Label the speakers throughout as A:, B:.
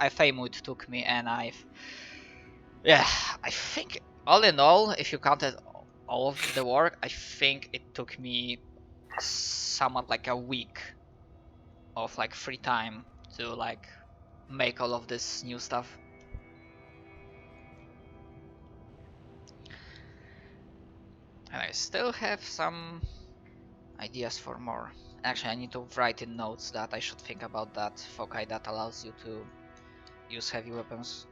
A: Famoid took me, and yeah, I think all in all, if you counted all of the work, I think it took me somewhat like a week of like free time to like make all of this new stuff. And I still have some ideas for more. Actually, I need to write in notes that I should think about that foci that allows you to use heavy weapons.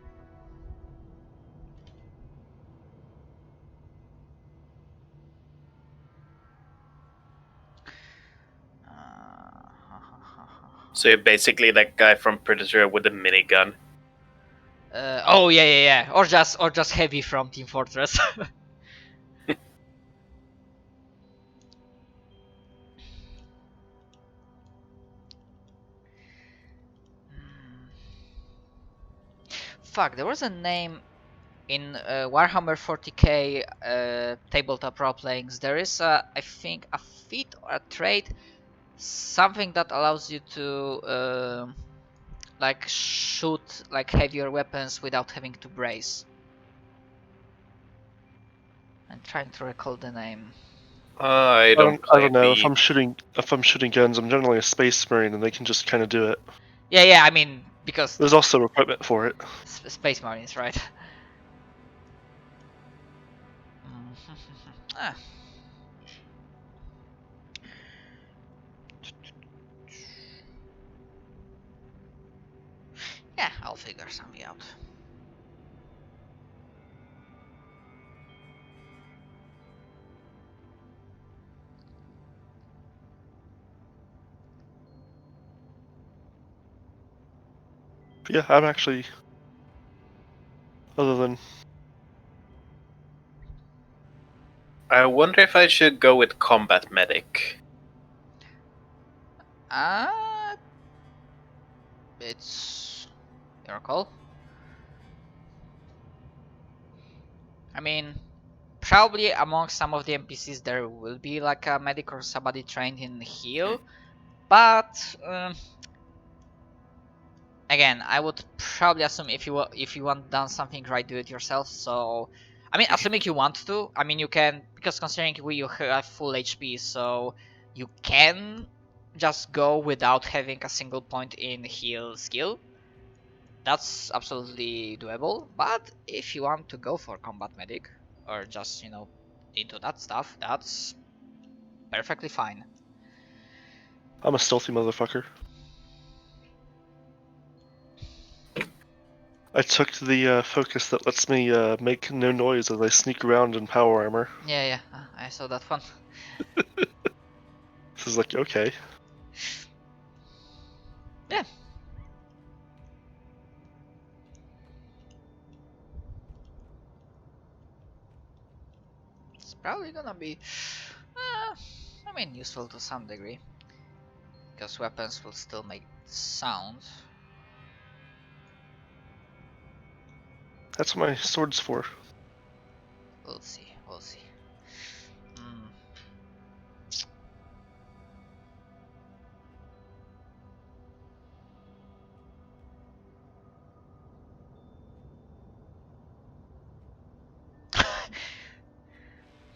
B: So you're basically that guy from Predator with a minigun.
A: Oh yeah. Or just heavy from Team Fortress. Fuck, there was a name in Warhammer 40k tabletop role playings. There is I think a feat or a trait, something that allows you to like shoot like heavier weapons without having to brace. I'm trying to recall the name.
B: I don't
C: know. If I'm shooting guns, I'm generally a space marine, and they can just kind of do it.
A: Yeah. I mean, because
C: there's also equipment for it.
A: Space Marines, right? Ah. Yeah, I'll figure something out.
C: Yeah, I'm actually, other than...
B: I wonder if I should go with combat medic.
A: It's your call. I mean, probably among some of the NPCs there will be like a medic or somebody trained in heal, but again, I would probably assume if you want done something right, do it yourself. So, I mean, assuming you want to, I mean, you can, because considering you have full HP, so you can just go without having a single point in heal skill. That's absolutely doable. But if you want to go for combat medic or just into that stuff, that's perfectly fine.
C: I'm a stealthy motherfucker. I took the focus that lets me make no noise as I sneak around in power armor.
A: Yeah, I saw that one.
C: This is like, okay.
A: Yeah. It's probably gonna be, I mean, useful to some degree. Because weapons will still make sound.
C: That's what my sword's for.
A: We'll see.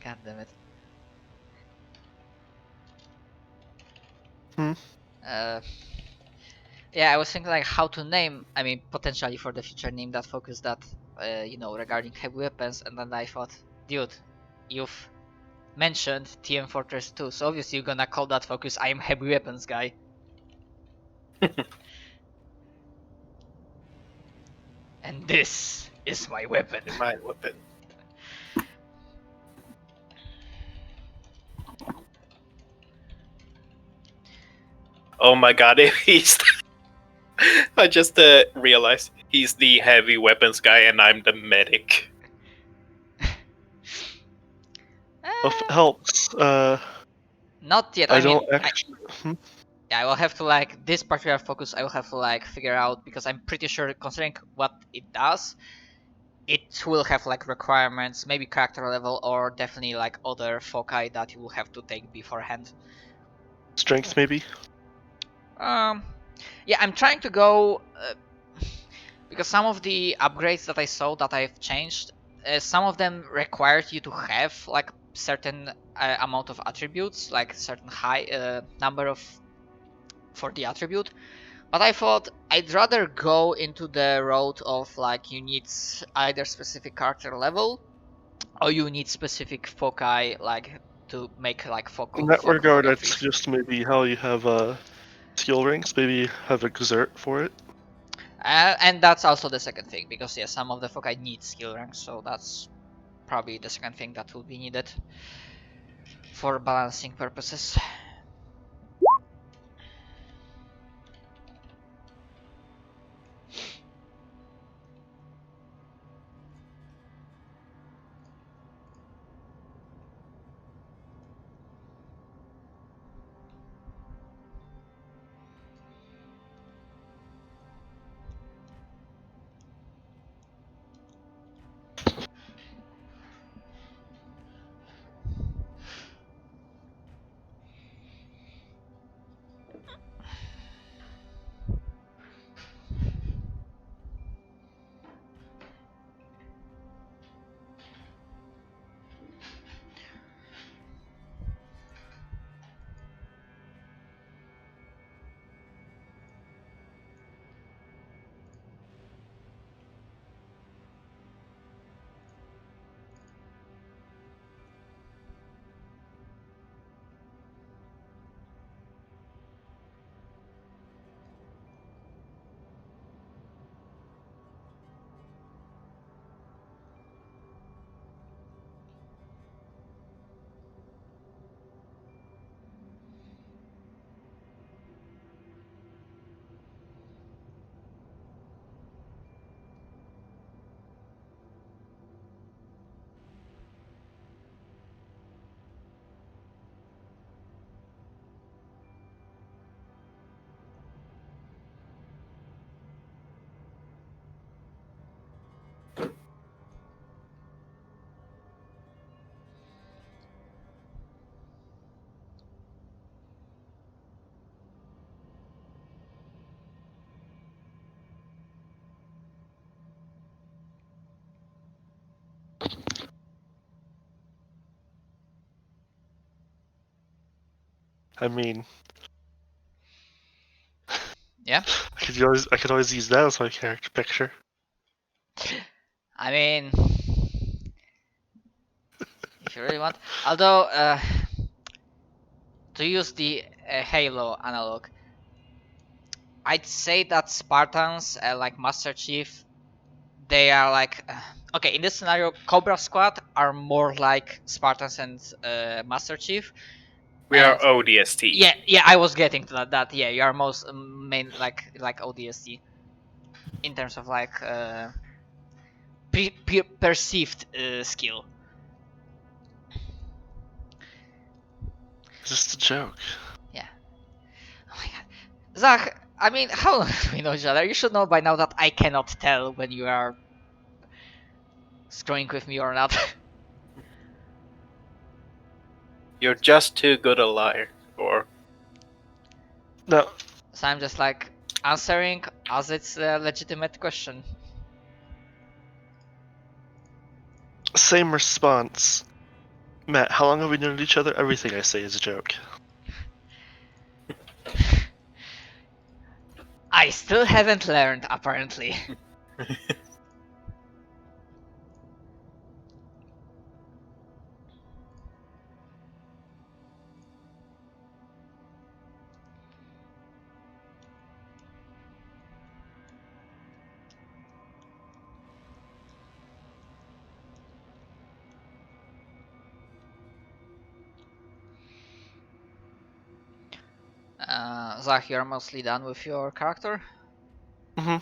A: God damn it. Yeah, I was thinking like how to name, I mean, potentially for the future, name that focus that, regarding heavy weapons, and then I thought, dude, you've mentioned TM Fortress 2, so obviously you're gonna call that focus I am heavy weapons guy. And this is my weapon.
B: My weapon. Oh my god, if he's... I just realized he's the heavy weapons guy and I'm the medic.
C: Helps.
A: Not yet.
C: I don't actually...
A: Yeah, I will have to like this particular focus. I will have to like figure out, because I'm pretty sure, considering what it does, it will have like requirements, maybe character level, or definitely like other foci that you will have to take beforehand.
C: Strength, maybe.
A: Yeah, I'm trying to go. because some of the upgrades that I saw that I've changed, some of them required you to have like certain amount of attributes, like certain high number of for the attribute. But I thought I'd rather go into the road of like you need either specific character level or you need specific foci like to make like
C: In that regard, I'd
A: trees.
C: suggest maybe how you have skill ranks, maybe have a exert for it.
A: And that's also the second thing, because yeah, some of the foci need skill ranks, so that's probably the second thing that will be needed for balancing purposes.
C: I mean,
A: Yeah,
C: I could always use that as my character picture.
A: I mean, if you really want. Although, to use the Halo analog, I'd say that Spartans, like Master Chief, they are like okay, in this scenario Cobra Squad are more like Spartans and Master Chief.
B: We
A: And
B: are ODST.
A: yeah, I was getting to that. Yeah, you are most main like ODST in terms of like perceived skill.
C: It's just a joke.
A: Yeah. Oh my god, Zach. I mean, how long do we know each other? You should know by now that I cannot tell when you are screwing with me or not.
B: You're just too good a liar. Or
C: No,
A: So I'm just like answering as it's a legitimate question.
C: same response. Matt, how long have we known each other? Everything I say is a joke.
A: I still haven't learned, apparently. Zach, you're mostly done with your character?
C: 100%.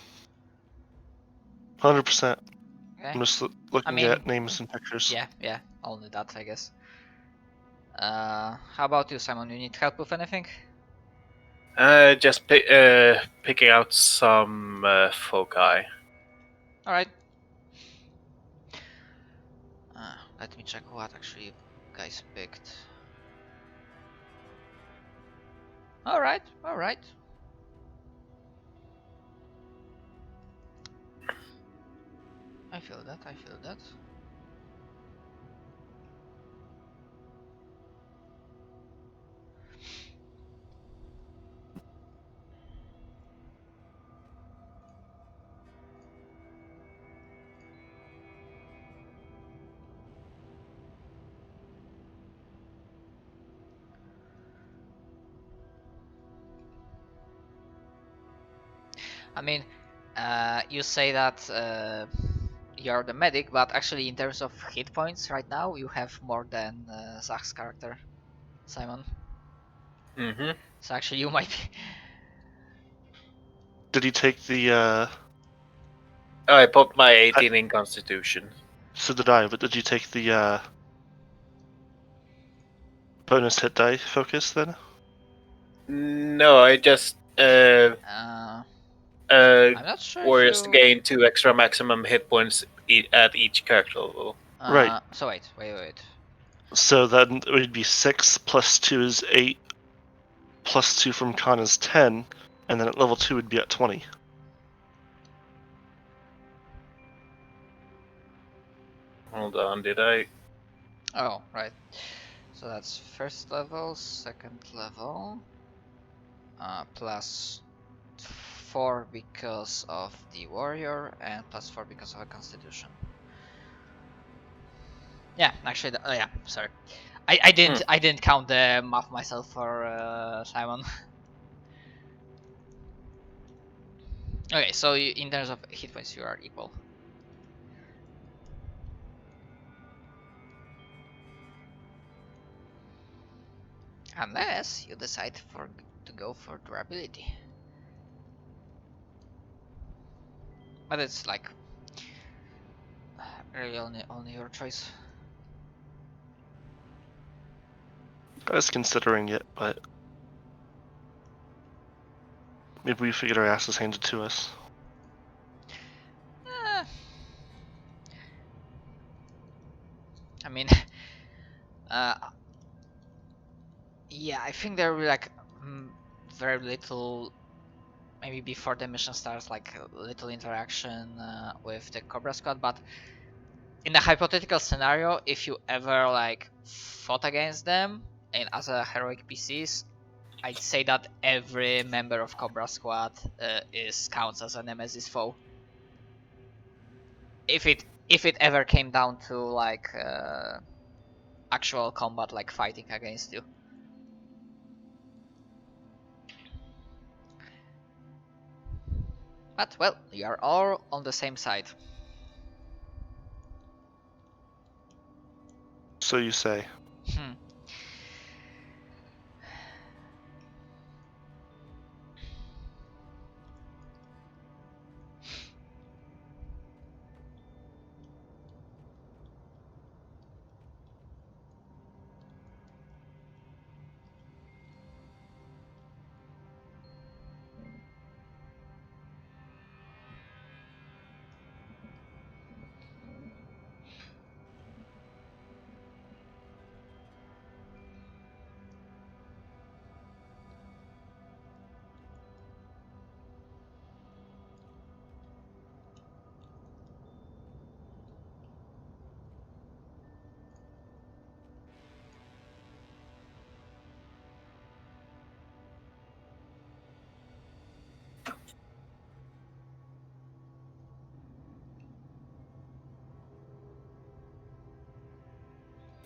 A: Okay.
C: I'm just looking
A: mean,
C: at names and pictures.
A: Yeah, only that, I guess. How about you, Simon? You need help with anything?
B: just picking out some foci.
A: Alright. Let me check what actually you guys picked. Alright. feel that. I feel that. I mean, you say that you're the medic, but actually, in terms of hit points, right now you have more than Zach's character, Simon.
B: Mm-hmm.
A: So actually, you might be.
C: Did he take the?
B: Oh, I popped my 18 in Constitution.
C: So did I. But did you take the bonus hit die focus then?
B: No, I just
A: I'm not sure
B: warriors
A: if you.
B: gain 2 extra maximum hit points at each character level.
C: Right.
A: So wait.
C: So then it would be 6 plus 2 is 8, plus 2 from con is 10, and then at level 2 would be at 20.
B: Hold on, did I?
A: Oh, right. So that's first level, second level, plus 4 because of the warrior, and plus 4 because of a constitution. Yeah, actually, yeah. Sorry, I didn't count the math myself for Simon. Okay, so in terms of hit points, you are equal. Unless you decide to go for durability. But it's like really only your choice.
C: I was considering it, but maybe we figured our asses handed to us.
A: I mean, yeah, I think there will be like very little, maybe before the mission starts, like little interaction with the Cobra Squad. But in a hypothetical scenario, if you ever like fought against them and as a heroic PCs, I'd say that every member of Cobra Squad counts as a Nemesis foe. If it ever came down to like actual combat, like fighting against you. But well, you are all on the same side.
C: So you say.
A: Hmm.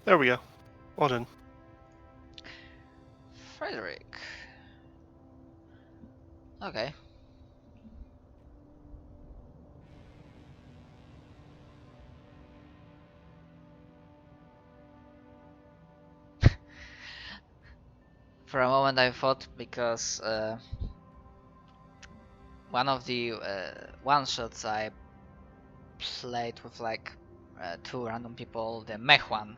C: There we go. Well done.
A: Frederick. Okay. For a moment I thought, because one of the one shots I played with like 2 random people, the mech one,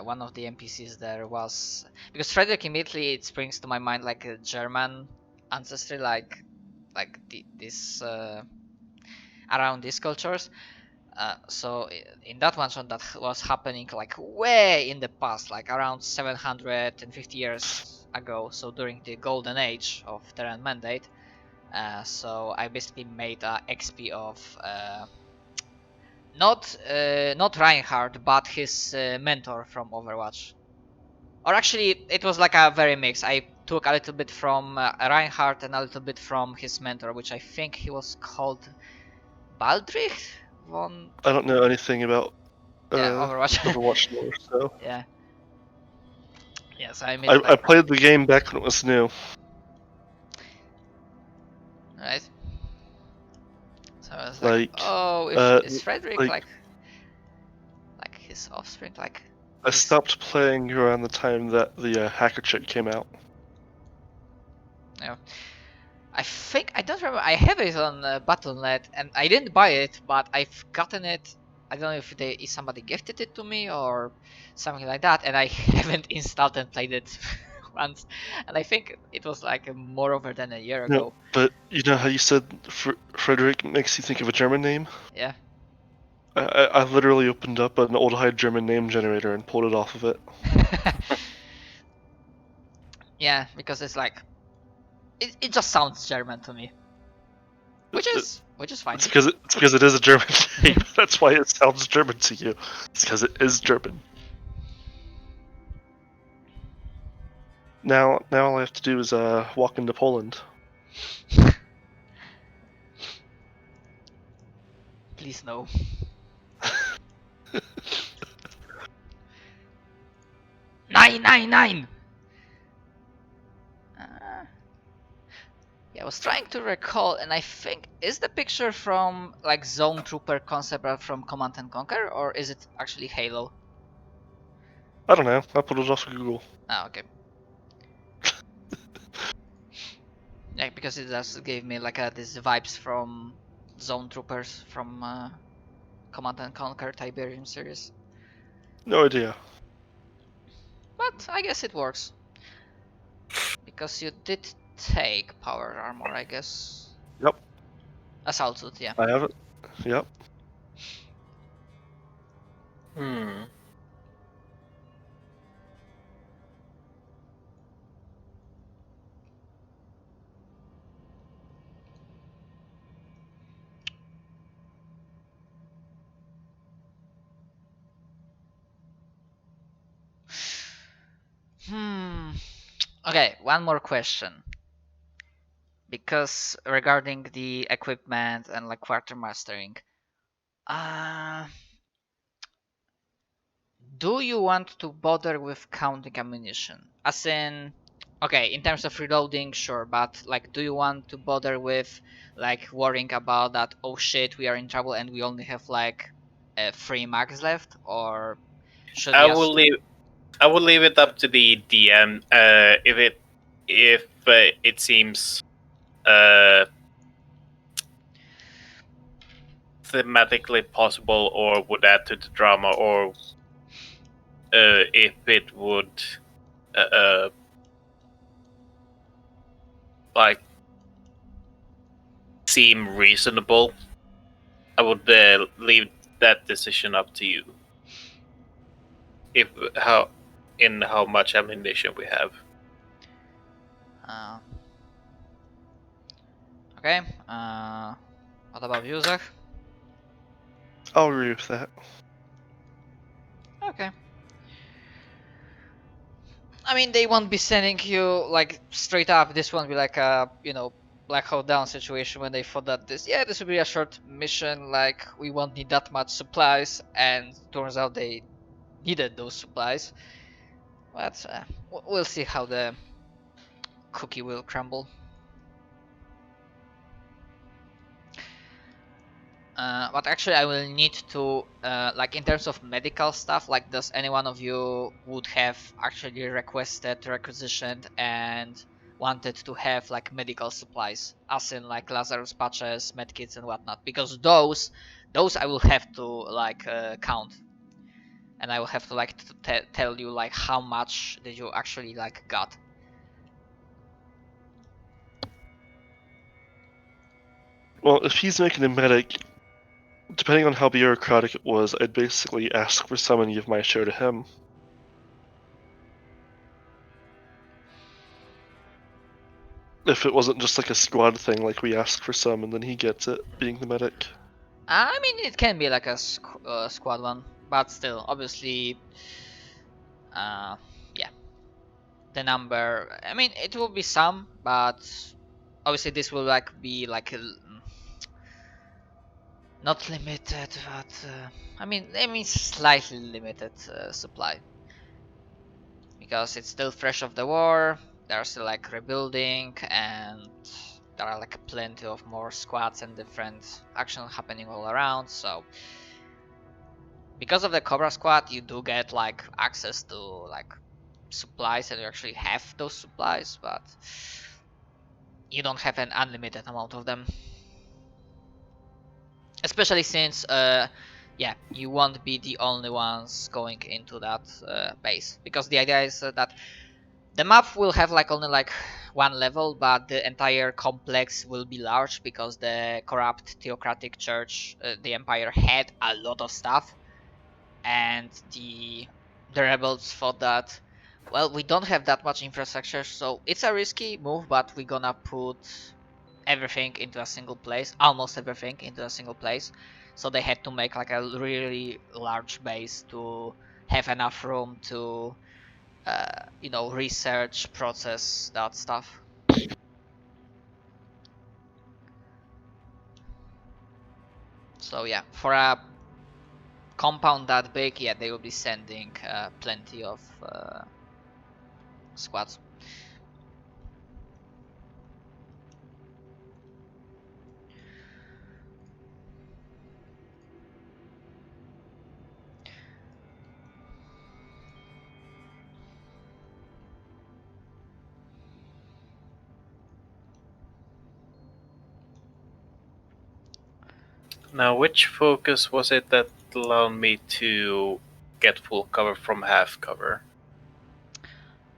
A: one of the NPCs there was, because Frederick immediately it springs to my mind like a German ancestry, like this around these cultures. So in that one shot that was happening like way in the past, like around 750 years ago, so during the golden age of Terran Mandate. So I basically made a XP of not Reinhardt, but his mentor from Overwatch. Or actually, it was like a very mix. I took a little bit from Reinhardt and a little bit from his mentor, which I think he was called Baldrich von.
C: I don't know anything about
A: Yeah, Overwatch.
C: Overwatch lore, so
A: Yeah. Yes, I made
C: I
A: like
C: played the game back when it was new.
A: right. So I was
C: Like,
A: oh, is Frederick
C: like-
A: like his offspring? Like
C: I
A: his-
C: stopped playing around the time that the hacker chick came out.
A: I think I don't remember. I have it on Battle.net, and I didn't buy it, but I've gotten it. I don't know if somebody gifted it to me or something like that, and I haven't installed and played it once. And I think it was like more over than a year ago.
C: No, but you know how you said Frederick makes you think of a German name?
A: Yeah.
C: I literally opened up an old high German name generator and pulled it off of it.
A: Yeah, because it's like it just sounds German to me, which is fine.
C: It's because it is a German name. That's why it sounds German to you. It's because it is German. Now all I have to do is walk into Poland.
A: Please no. Nine. Yeah, I was trying to recall, and I think is the picture from like Zone Trooper concept art from Command and Conquer, or is it actually Halo?
C: I don't know. I put it off of Google.
A: Ah, okay. Yeah, because it just gave me like these vibes from Zone Troopers from Command and Conquer Tiberium series.
C: No idea.
A: But I guess it works. Because you did take power armor, I guess.
C: Yep.
A: Assault suit, yeah.
C: I have it. Yep.
B: Hmm.
A: Okay, one more question. Because regarding the equipment and like quartermastering, do you want to bother with counting ammunition? As in, okay, in terms of reloading, sure, but like, do you want to bother with like worrying about that? Oh shit, we are in trouble and we only have like 3 mags left, or should
B: I
A: we?
B: will leave it up to the DM. If it seems thematically possible or would add to the drama, or if it would like seem reasonable, I would leave that decision up to you. How much ammunition we have.
A: Okay. What about you, Zach?
C: I'll agree with that.
A: Okay. I mean, they won't be sending you like straight up. This won't be like a Black Hole Down situation when they thought that this will be a short mission. Like we won't need that much supplies, and turns out they needed those supplies. But we'll see how the cookie will crumble. But actually, I will need to like in terms of medical stuff. Like, does any one of you would have actually requisitioned, and wanted to have like medical supplies, as in like Lazarus patches, medkits, and whatnot? Because those I will have to like count, and I will have to like tell you like how much did you actually like got.
C: Well, if he's making a medic, depending on how bureaucratic it was, I'd basically ask for some and give my share to him. If it wasn't just like a squad thing, like we ask for some and then he gets it, being the medic.
A: I mean, it can be like a squad one, but still, obviously, yeah, the number. I mean, it will be some, but obviously this will like be like not limited, but I mean slightly limited supply because it's still fresh off the war. They're still like rebuilding, and there are like plenty of more squads and different action happening all around. So because of the Cobra squad, you do get like access to like supplies, and you actually have those supplies, but you don't have an unlimited amount of them. Especially since yeah, you won't be the only ones going into that base, because the idea is that the map will have like only like one level, but the entire complex will be large because the corrupt theocratic church, the empire, had a lot of stuff, and the rebels thought that, well, we don't have that much infrastructure, so it's a risky move, but we're gonna put everything into a single place, almost everything into a single place. So they had to make like a really large base to have enough room to research, process that stuff. So yeah, for a compound that big, yeah, they will be sending plenty of squads.
B: Now, which focus was it that allowed me to get full cover from half cover?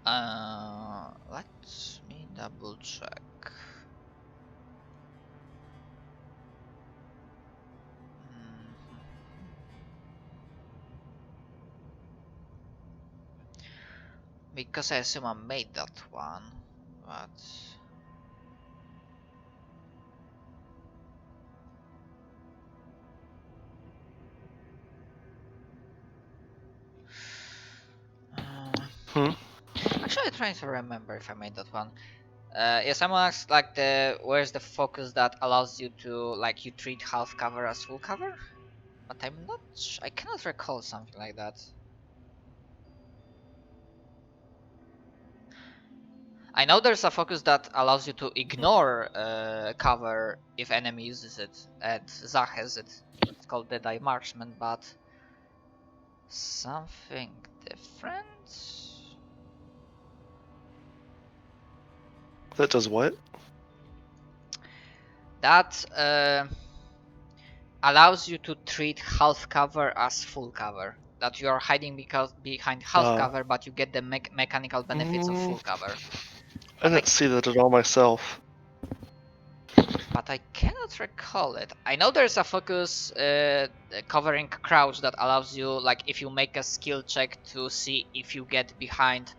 A: Let me double check. Because I assume I made that one, but actually I'm trying to remember if I made that one. Yeah, someone asked like where's the focus that allows you to like you treat half cover as full cover, but I'm not. I cannot recall something like that. I know there's a focus that allows you to ignore cover if enemy uses it, and Zach has it. It's called Deadeye Marksman, but something different.
C: That does what?
A: That allows you to treat half cover as full cover. That you are hiding because behind half cover, but you get the mechanical benefits of full cover.
C: I didn't see that at all myself.
A: But I cannot recall it. I know there's a focus covering crouch that allows you, like, if you make a skill check to see if you get behind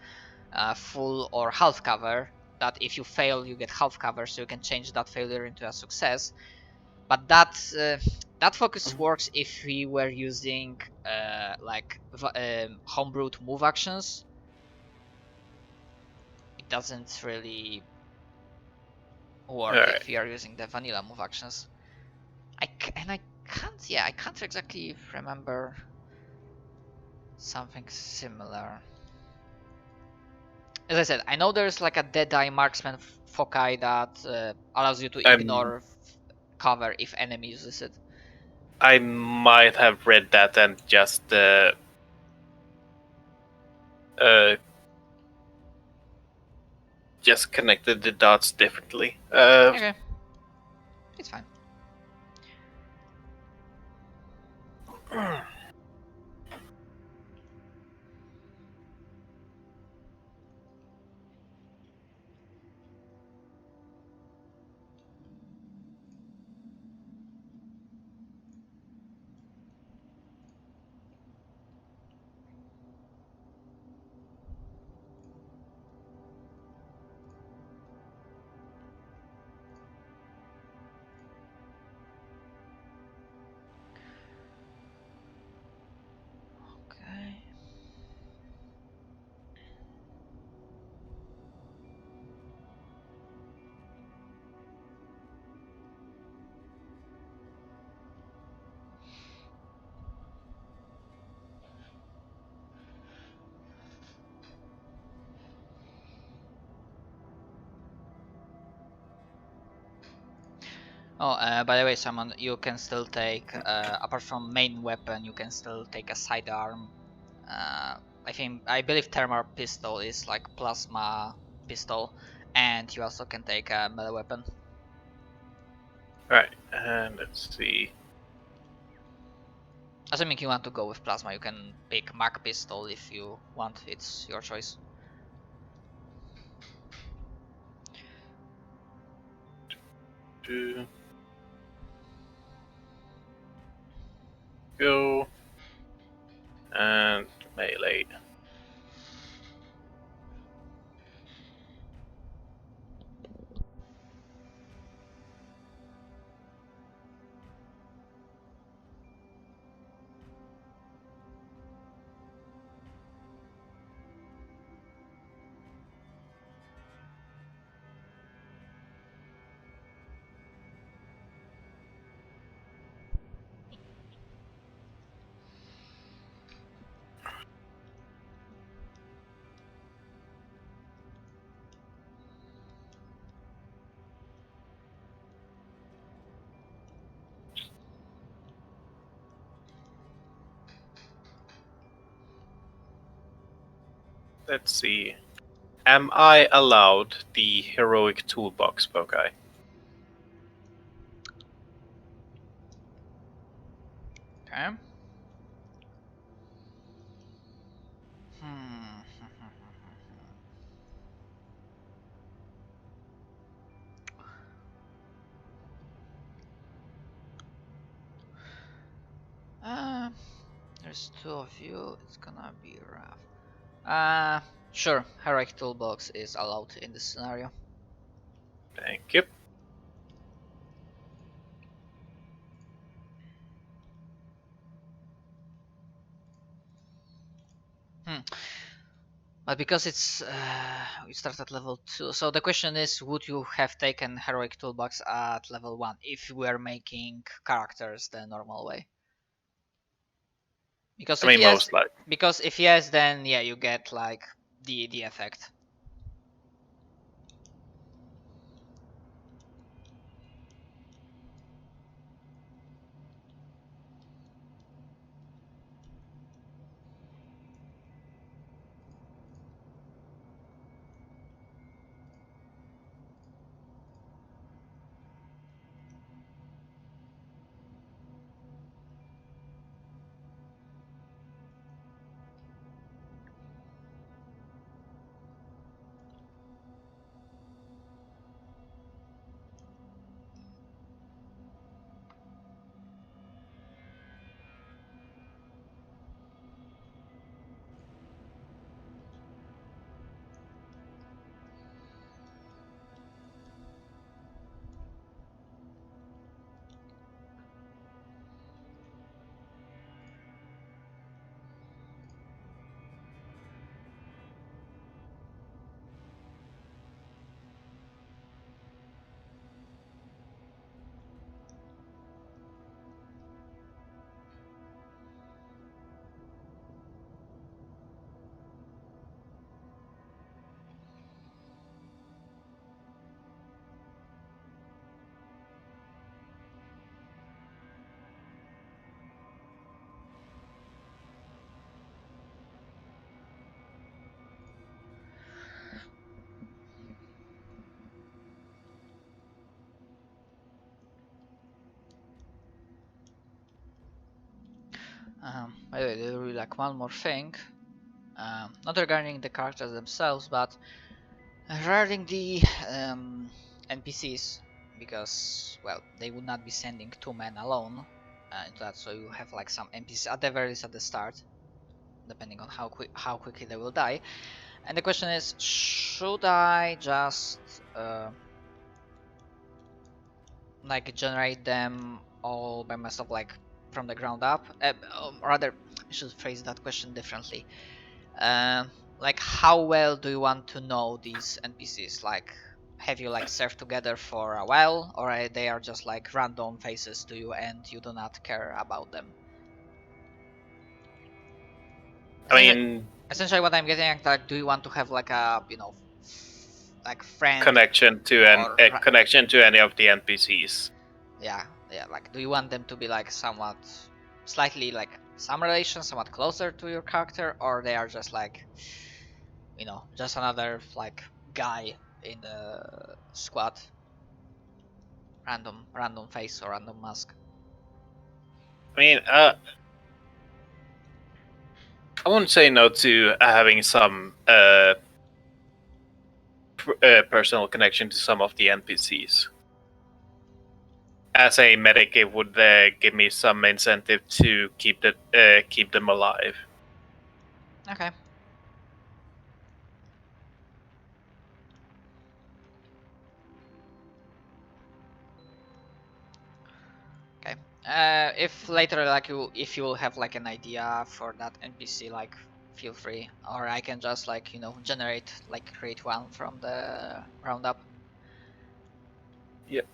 A: full or half cover, that if you fail, you get half cover, so you can change that failure into a success. But that focus works if we were using like homebrewed move actions. It doesn't really work if we are using the vanilla move actions. I can't exactly remember something similar. As I said, I know there's like a Deadeye Marksman foci that allows you to ignore cover if enemy uses it.
B: I might have read that and just connected the dots differently.
A: Okay, it's fine. Oh, by the way, Simon, you can still take, apart from main weapon, you can still take a sidearm. I believe thermal pistol is like plasma pistol, and you also can take a melee weapon.
B: Right, and let's see.
A: Assuming you want to go with plasma, you can pick mag pistol if you want. It's your choice.
B: Go and melee. Let's see. Am I allowed the heroic toolbox, Bokai?
A: Okay. There's two of you. It's gonna be rough. Sure. Heroic toolbox is allowed in this scenario.
B: Thank you.
A: But because it's we start at level 2, so the question is, would you have taken heroic toolbox at level 1 if we were making characters the normal way? Because
B: I mean,
A: yes,
B: most likely.
A: because if yes, then yeah, you get like the effect. By the way, there will be like one more thing, not regarding the characters themselves, but regarding the NPCs, because well, they would not be sending 2 men alone into that, so you have like some NPCs at the very least at the start, depending on how quickly they will die. And the question is, should I just like generate them all by myself, like from the ground up? Rather, I should phrase that question differently. Like, how well do you want to know these NPCs? Like, have you like served together for a while, or they are just like random faces to you and you do not care about them?
B: I mean,
A: Essentially, what I'm getting at, like, do you want to have like a like friend
B: connection to
A: or
B: connection to any of the NPCs.
A: yeah, like, do you want them to be like somewhat, slightly like some relation, somewhat closer to your character, or they are just like, you know, just another like guy in the squad, random face or random mask?
B: I mean, I wouldn't say no to having some personal connection to some of the NPCs. As a medic, it would give me some incentive to keep them alive.
A: Okay. Okay. If later, like, if you will have like an idea for that NPC, like, feel free, or I can just, like, you know, create one from the ground up.
B: Yep.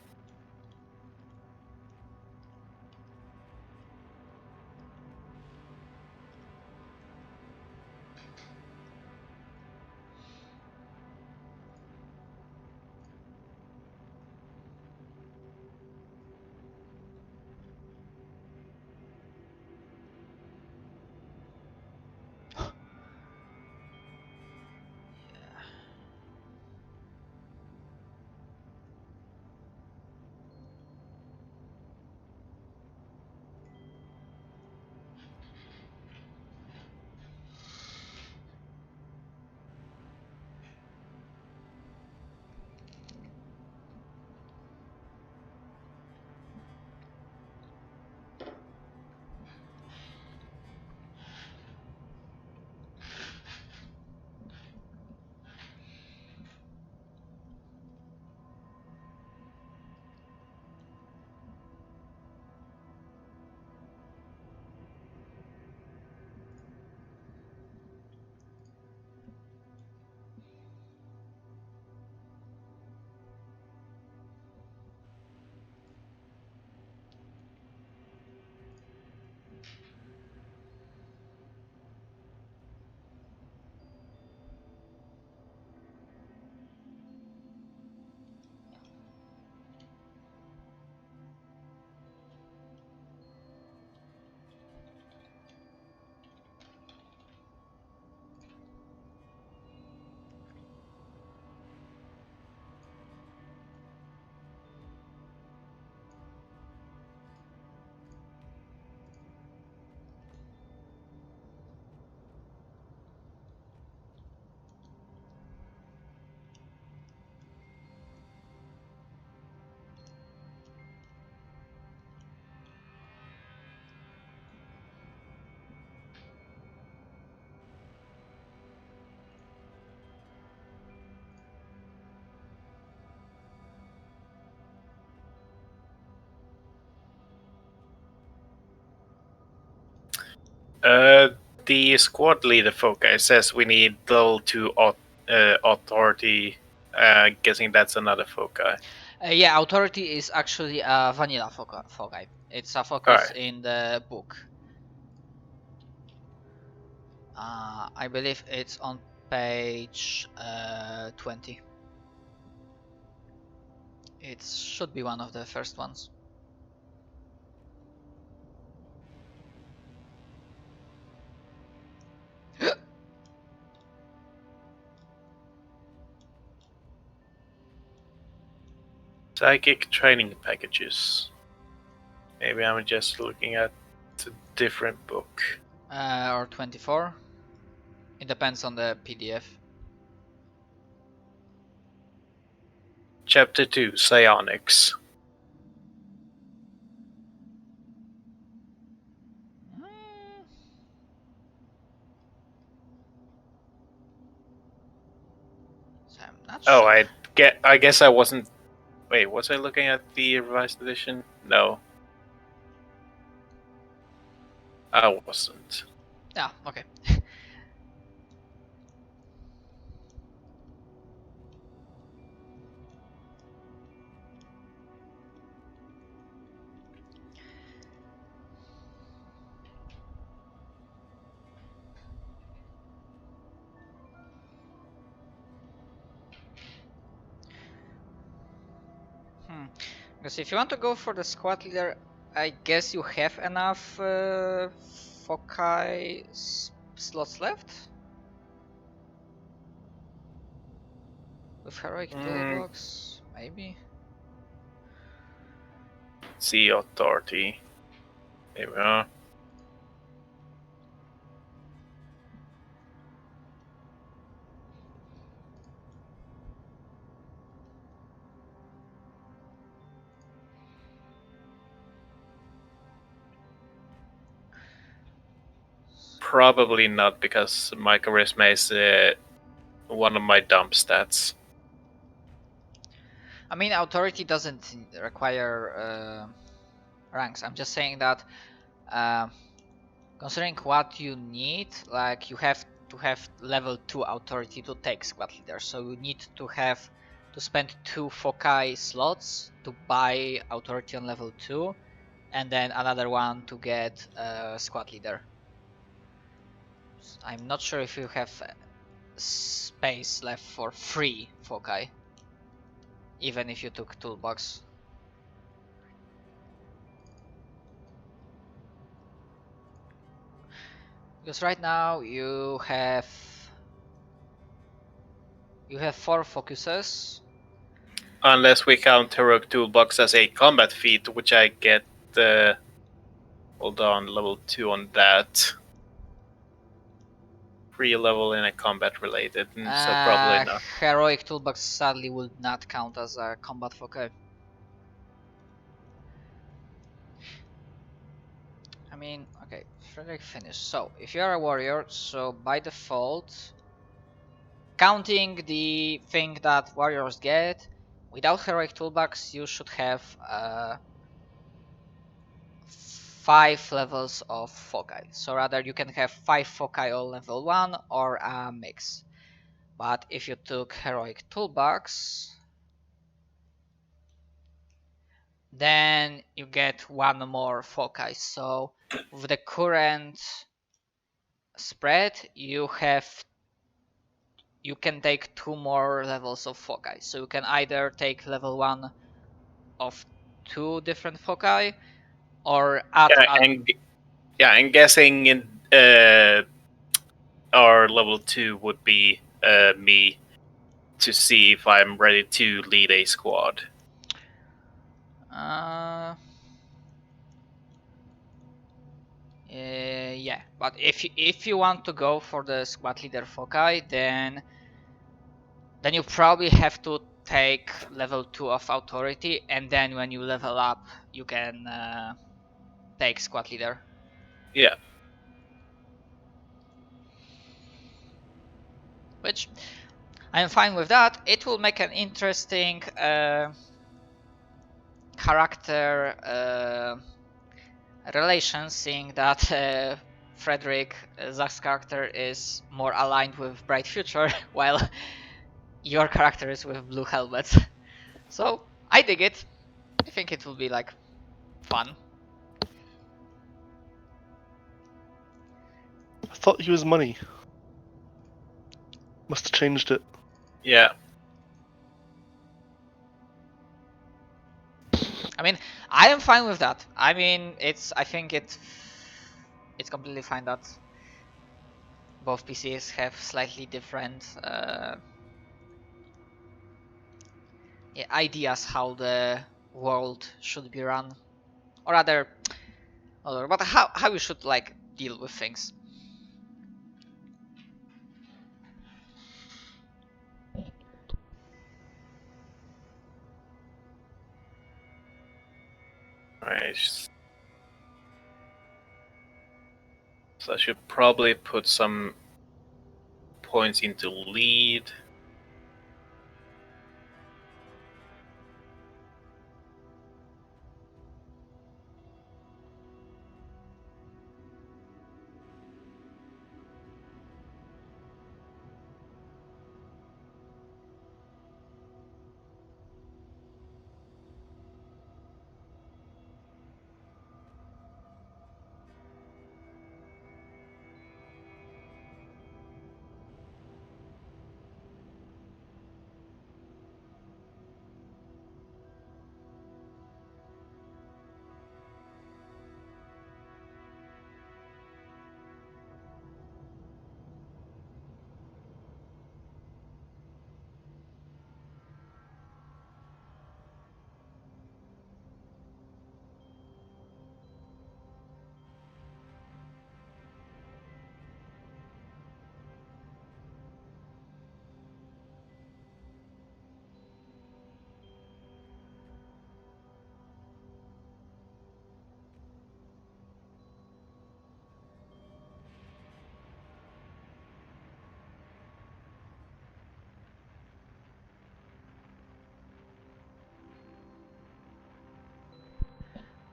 B: The squad leader foci says we need level 2 authority. Guessing that's another foci.
A: Yeah, authority is actually a vanilla foci. It's a focus
B: Alright.
A: in the book. I believe it's on page 20. It should be one of the first ones.
B: Psychic training packages. Maybe I'm just looking at a different book.
A: Or 24. It depends on the PDF.
B: Chapter 2, Psionics.
A: So I'm not
B: Oh,
A: sure.
B: I guess I wasn't. Wait, was I looking at the revised edition? No. I wasn't.
A: Yeah, okay. Because if you want to go for the squad leader, I guess you have enough foci slots left? With heroic toolbox, maybe?
B: See authority. There we are. Probably not, because my charisma is one of my dump stats.
A: I mean, authority doesn't require ranks. I'm just saying that considering what you need, like you have to have level 2 authority to take squad leader. So you need to have to spend 2 foci slots to buy authority on level 2, and then another one to get squad leader. I'm not sure if you have space left for 3 foci, even if you took toolbox. Because right now you have 4 focuses.
B: Unless we count heroic toolbox as a combat feat, which I get. Hold on, level 2 on that. Free level in a combat related, so probably not.
A: Heroic toolbox sadly would not count as a combat foci. I mean, okay, Frederick finished. So if you are a warrior, so by default, counting the thing that warriors get, without heroic toolbox you should have 5 levels of foci. So rather you can have 5 foci on level 1 or a mix. But if you took heroic toolbox, then you get 1 more foci. So with the current spread you can take 2 more levels of foci. So you can either take level 1 of 2 different foci or add
B: and guessing in our level 2 would be me, to see if I'm ready to lead a squad.
A: Yeah, but if you want to go for the squad leader foci, then you probably have to take level 2 of authority, and then when you level up you can take squad leader.
B: Yeah.
A: Which I'm fine with that. It will make an interesting character relation, seeing that Frederick, Zach's character, is more aligned with Bright Future, while your character is with Blue Helmets. So I dig it. I think it will be like fun.
C: I thought he was money. Must have changed it.
B: Yeah.
A: I mean, I am fine with that. I mean, I think it's completely fine that both PCs have slightly different ideas how the world should be run, or rather, but how you should like deal with things.
B: Alright. So I should probably put some points into lead.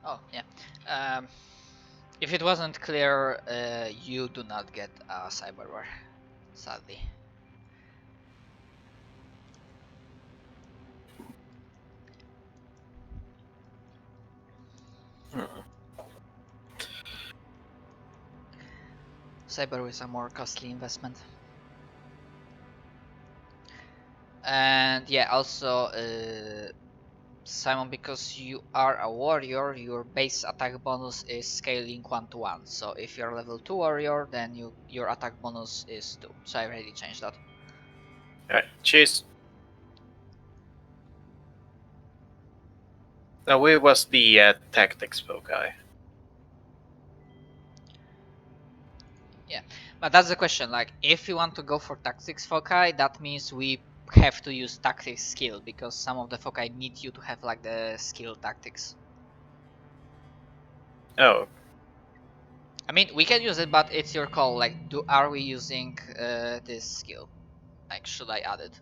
A: Oh yeah. If it wasn't clear, you do not get a cyberware, sadly. Cyberware is a more costly investment. And yeah, also Simon, because you are a warrior, your base attack bonus is scaling 1 to 1. So if you're level 2 warrior, then your attack bonus is 2. So I already changed that.
B: Alright, cheers. Now, where was the tactics guy?
A: Yeah, but that's the question. Like, if you want to go for tactics foci, that means we have to use tactics skill, because some of the foci need you to have like the skill tactics.
B: Oh,
A: I mean, we can use it, but it's your call. Like, are we using this skill? Like, should I add it?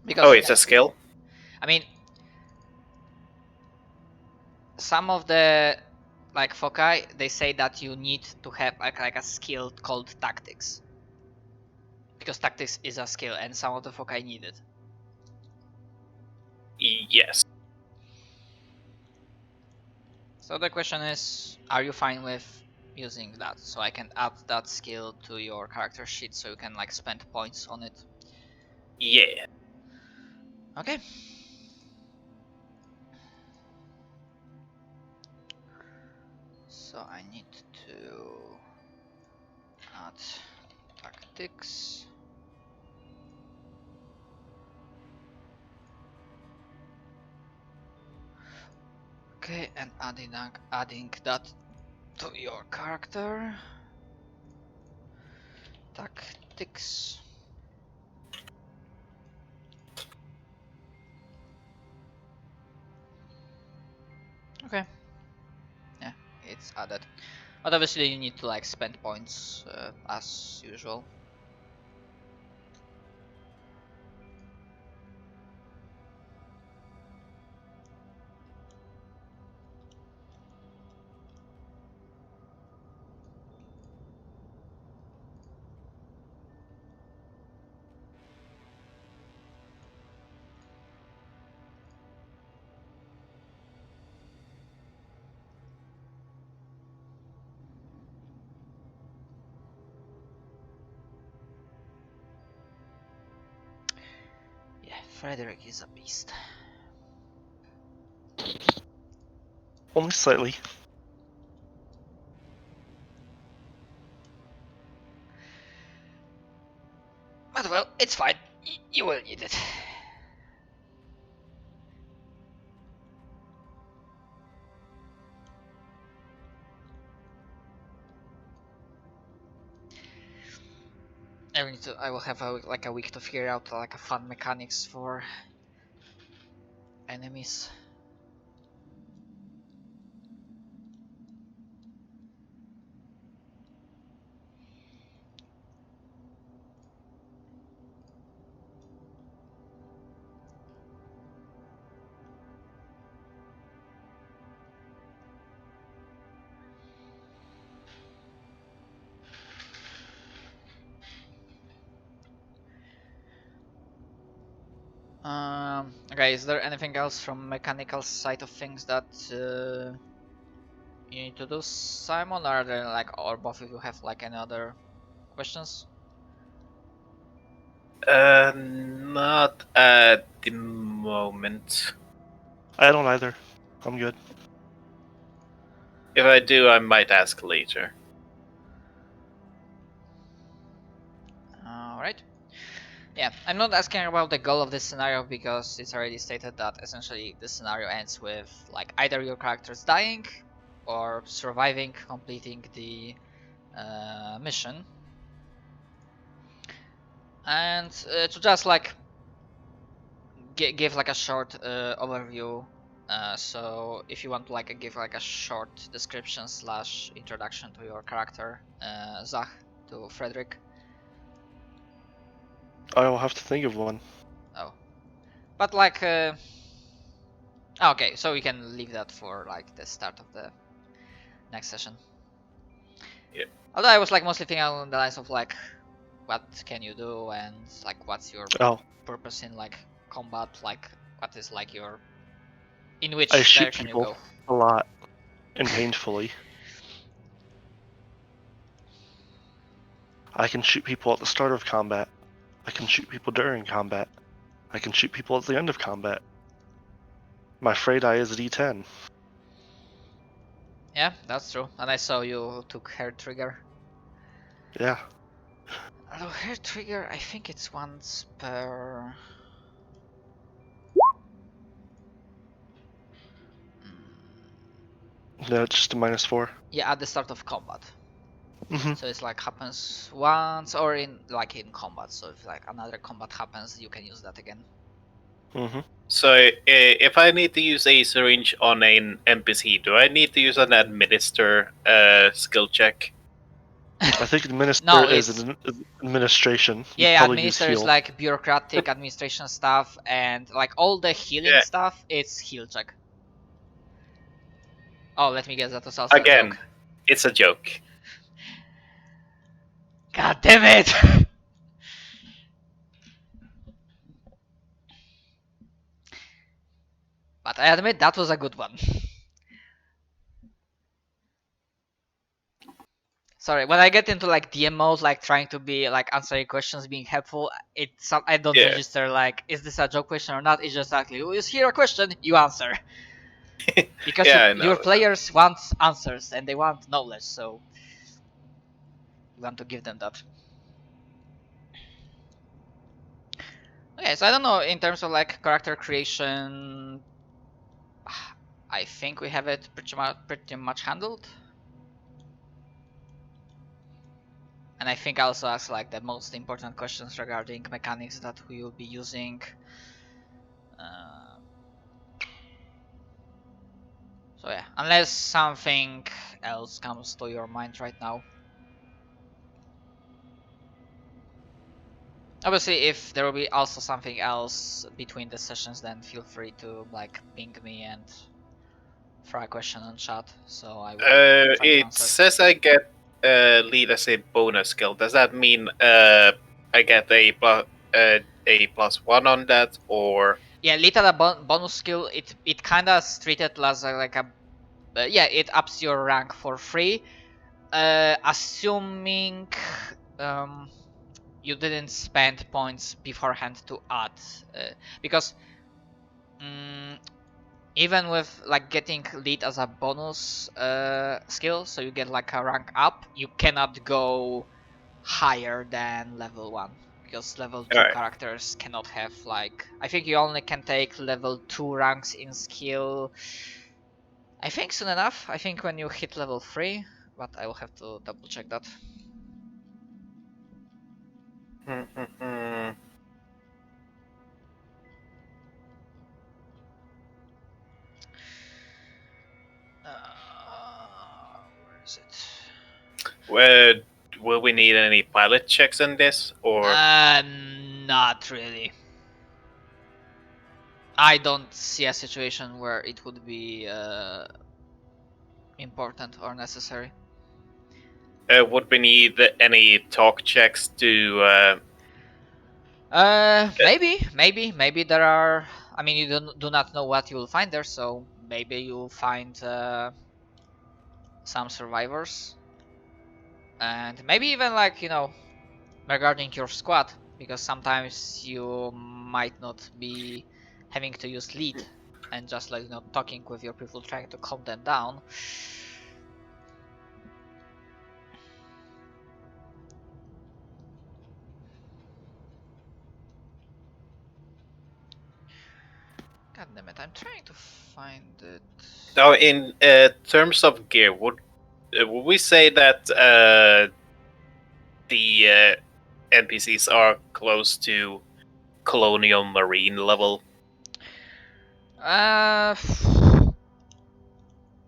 A: Because
B: oh, it's a skill?
A: I mean, some of the like foci, they say that you need to have like a skill called tactics, because tactics is a skill, and some of the foci need it.
B: Yes.
A: So the question is, are you fine with using that? So I can add that skill to your character sheet, so you can like spend points on it.
B: Yeah.
A: Okay. So I need to add tactics. Okay, and adding that to your character. Tactics. Okay. Yeah, it's added. But obviously you need to like spend points as usual. Yeah, Frederick is a beast.
C: Only slightly.
A: But well, it's fine. You will need it. I will have like a week to figure out like a fun mechanics for enemies. Okay, is there anything else from mechanical side of things that you need to do, Simon? Are there like, or both of you have like any other questions?
B: Not at the moment.
C: I don't either. I'm good.
B: If I do, I might ask later.
A: Alright. Yeah, I'm not asking about the goal of this scenario, because it's already stated that essentially the scenario ends with like either your characters dying or surviving, completing the mission. And to just like give like a short overview. So if you want to like give like a short description / introduction to your character, Zach, to Frederick.
C: I will have to think of one.
A: Oh, but like Okay, so we can leave that for like the start of the next session.
B: Yeah.
A: Although I was like mostly thinking along the lines of like, what can you do and like what's your
C: Oh,
A: purpose in like combat? Like what is like your in which
C: I shoot
A: direction you
C: people
A: go?
C: a lot and painfully. I can shoot people at the start of combat. I can shoot people during combat. I can shoot people at the end of combat. My fray die is a D10.
A: Yeah, that's true. And I saw you took hair trigger.
C: Yeah.
A: Although hair trigger, I think it's once per.
C: No, it's just a -4.
A: Yeah, at the start of combat.
C: Mm-hmm.
A: So it's like happens once or in combat. So if like another combat happens, you can use that again.
C: Mm-hmm.
B: So if I need to use a syringe on an NPC, do I need to use an administer skill check?
C: I think administer
A: No,
C: is
A: it's
C: an administration. You
A: yeah,
C: probably use
A: administer is
C: heal.
A: like bureaucratic administration stuff, and like all the healing
B: Yeah.
A: stuff, it's heal check. Oh, let me guess, that was also a
B: Again,
A: joke.
B: it's a joke.
A: God damn it! But I admit that was a good one. Sorry, when I get into like DM mode, like trying to be like answering questions, being helpful, I don't
B: Yeah.
A: register like is this a joke question or not. It's just like, is here a question? You answer. Because
B: Yeah, I know.
A: your players want answers and they want knowledge, so you want to give them that. Okay, so I don't know, in terms of like character creation, I think we have it pretty much handled. And I think I also asked like the most important questions regarding mechanics that we will be using. So yeah, unless something else comes to your mind right now. Obviously, if there will be also something else between the sessions, then feel free to like ping me and throw a question on chat. So I will try to
B: It
A: answer.
B: says I get lead as a bonus skill. Does that mean I get a +1 on that, or
A: Yeah, lead at a bonus skill. It kind of treated as like a yeah, it ups your rank for free. Assuming you didn't spend points beforehand to add, because even with like getting lead as a bonus skill, so you get like a rank up, you cannot go higher than level 1 because level 2
B: Alright.
A: characters cannot have like, I think you only can take level 2 ranks in skill, I think soon enough. I think when you hit level 3, but I will have to double check that. Where is it?
B: will we need any pilot checks on this, or
A: Not really. I don't see a situation where it would be important or necessary.
B: would we need any talk checks to?
A: Maybe there are. I mean, you do not know what you will find there, so maybe you'll find some survivors, and maybe even like regarding your squad, because sometimes you might not be having to use lead and just like talking with your people, trying to calm them down. God damn it, I'm trying to find it.
B: Now, in terms of gear, would we say that the NPCs are close to colonial marine level?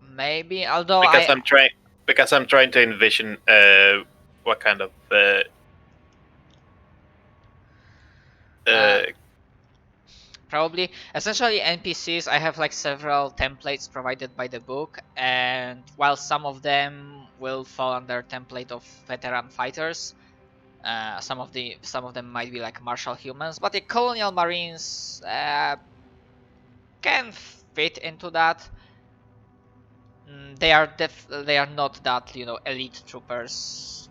A: Maybe. Although
B: Because I'm trying to envision what kind of
A: Probably. Essentially, NPCs, I have like several templates provided by the book, and while some of them will fall under template of veteran fighters, some of them might be like martial humans, but the colonial marines can fit into that. They are not that, you know, elite troopers,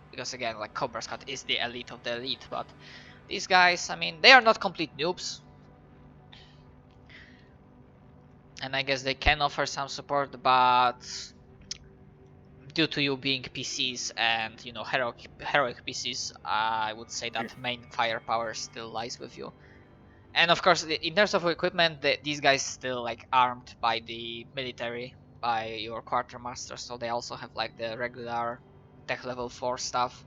A: because again, like Cobra Scout is the elite of the elite, but these guys, I mean, they are not complete noobs. And I guess they can offer some support, but due to you being PCs and, you know, heroic PCs, I would say that main firepower still lies with you. And of course, in terms of equipment, these guys still like armed by the military, by your quartermaster, so they also have like the regular tech level 4 stuff.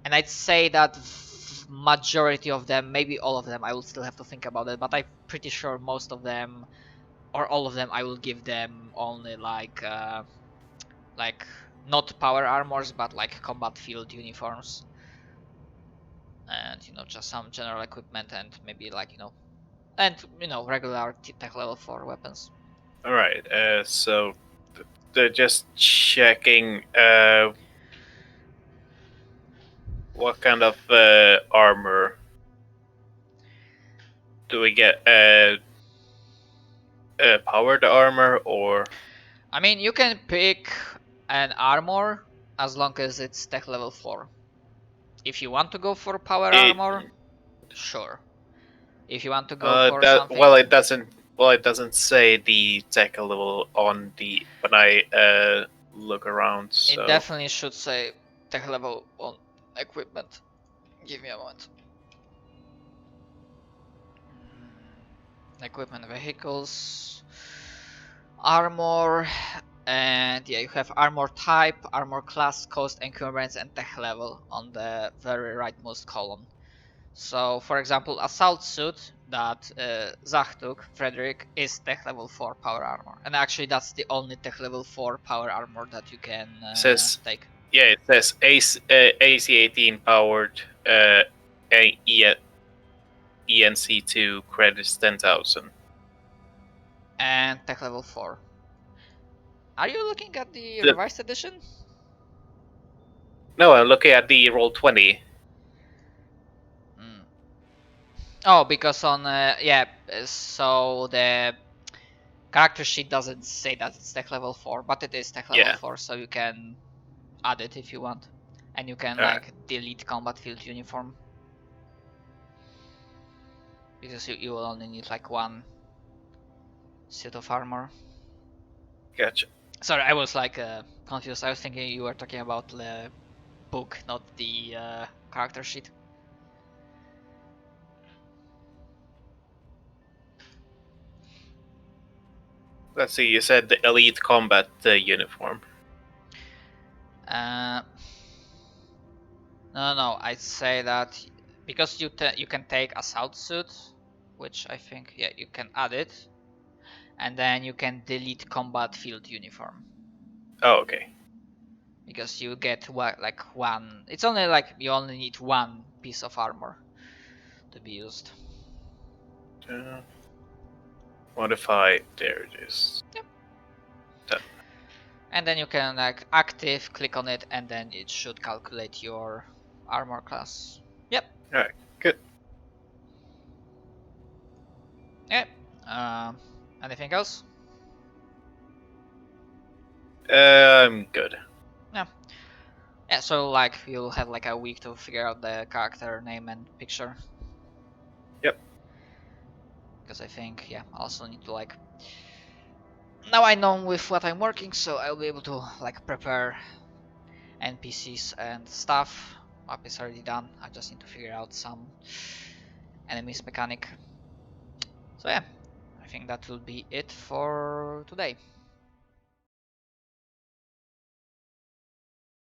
A: And I'd say that majority of them, maybe all of them, I will still have to think about it, but I'm pretty sure most of them or all of them, I will give them only like not power armors, but like combat field uniforms, and you know, just some general equipment, and maybe like, you know, and you know, regular tech level 4 weapons.
B: All right. So they're just checking. What kind of armor do we get? Powered armor or?
A: I mean, you can pick an armor as long as it's tech level 4. If you want to go for power armor, sure. If you want to go for something,
B: well, it doesn't. Well, it doesn't say the tech level on the when I look around. So.
A: It definitely should say tech level on equipment. Give me a moment. Equipment, vehicles, armor, and yeah, you have armor type, armor class, cost, encumbrance, and tech level on the very rightmost column. So, for example, assault suit that Zach took, Frederick, is tech level 4 power armor, and actually that's the only tech level 4 power armor that you can take.
B: Yeah, it says AC-18 powered, ENC2 credits 10,000.
A: And tech level 4. Are you looking at the revised edition?
B: No, I'm looking at the Roll20.
A: Oh, because on yeah, so the character sheet doesn't say that it's tech level 4, but it is tech level 4, so you can add it if you want, and you can delete combat field uniform, because you will only need like one suit of armor.
B: Gotcha.
A: Sorry, I was like confused. I was thinking you were talking about the book, not the character sheet.
B: Let's see, you said the elite combat uniform.
A: No, I'd say that because you can take assault suit, which I think, yeah, you can add it, and then you can delete combat field uniform.
B: Oh, okay.
A: Because you get like one. It's only like you only need one piece of armor to be used.
B: Modify. There it is.
A: Yep.
B: Done.
A: And then you can like active, click on it, and then it should calculate your armor class. Yep.
B: Alright, good.
A: Yep. Anything else?
B: I'm good.
A: Yeah, so like you'll have like a week to figure out the character name and picture.
B: Yep.
A: Because I think, yeah, I also need to like, now I know with what I'm working, so I'll be able to like prepare NPCs and stuff. Map is already done. I just need to figure out some enemies mechanic. So yeah, I think that will be it for today.